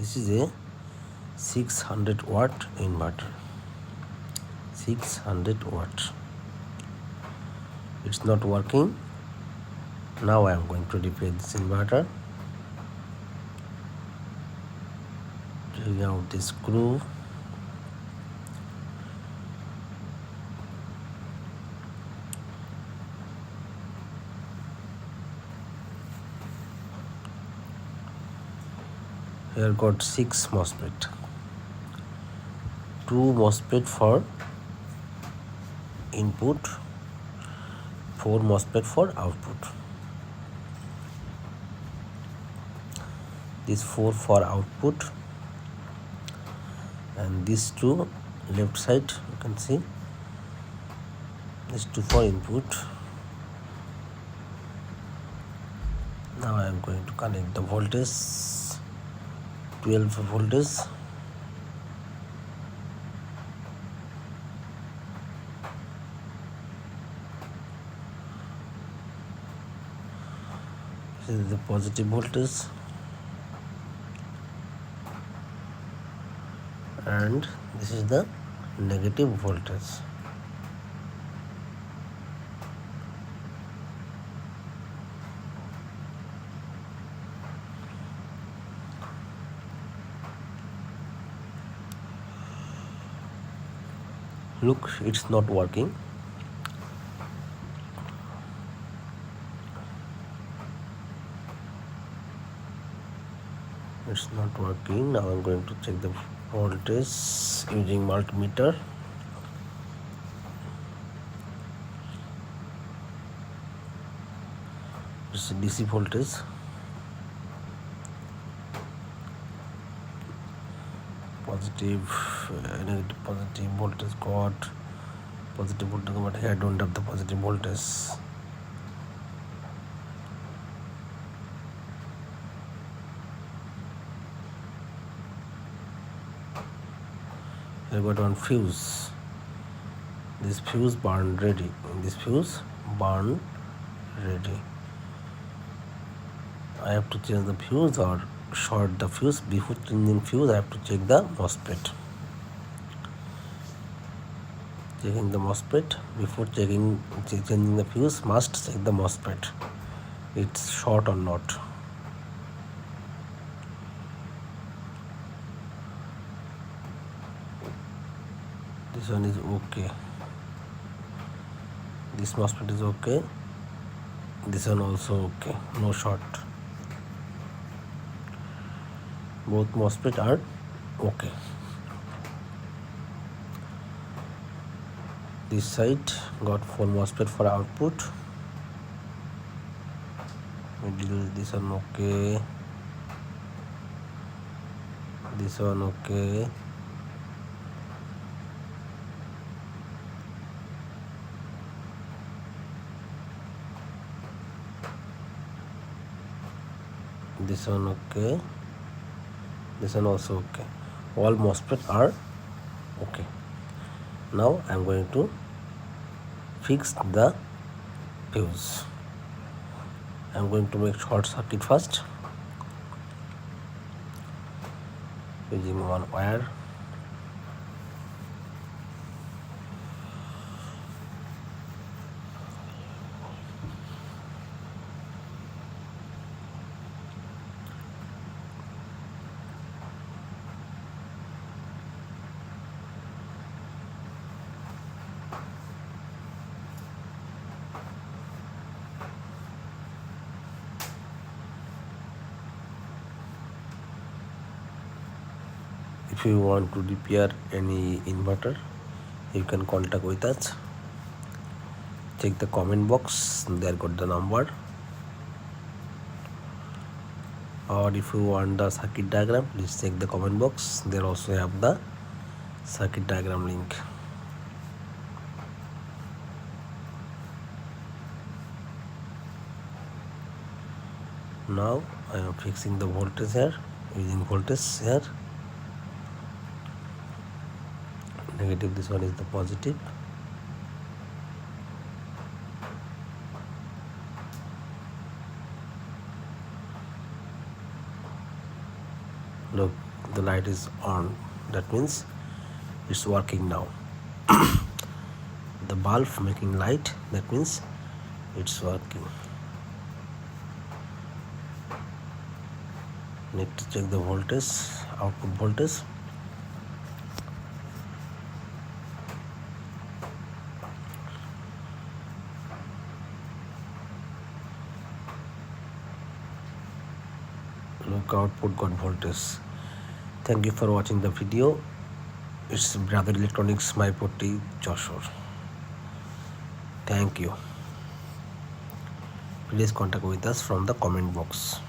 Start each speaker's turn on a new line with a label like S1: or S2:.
S1: This is a 600 watt inverter. 600 watt. It's not working. Now I am going to repair this inverter. Taking out this screw. Here got 6 MOSFET. 2 MOSFET for input, 4 MOSFET for output. This 4 for output, and these 2 left side you can see. These 2 for input. Now I am going to connect the voltage, 12 voltage. This is the positive voltage, and this is the negative voltage. Look, it's not working. It's not working. Now I'm going to check the voltage using multimeter. It's a DC voltage. Positive, negative, positive voltage got positive voltage, but here I don't have the positive voltage. I got one fuse. This fuse burned ready. This fuse burned ready. I have to change the fuse or short the fuse. Before changing fuse, I have to check the MOSFET. Checking the MOSFET. Before changing the fuse, must check the MOSFET. It's short or not. This one is okay. This MOSFET is okay. This one also okay. No short. Both MOSFET are okay. This side got 4 MOSFET for output. Middle, this one okay. This one okay. This one okay. This one also okay. All MOSFET are okay. Now I am going to fix the fuse. I am going to make short circuit first using one wire. If you want to repair any inverter, you can contact with us. Check the comment box, there got the number. Or if you want the circuit diagram, please check the comment box, there also have the circuit diagram link. Now I am fixing the voltage here, using voltage here. Negative, this one is the positive. Look, the light is on. That means it's working now. The bulb making light, that means it's working. Need to check the voltage, output voltage. Look, output got voltage. Thank you for watching the video. It's Brother Electronics Maipoti Joshua. Thank you. Please contact with us from the comment box.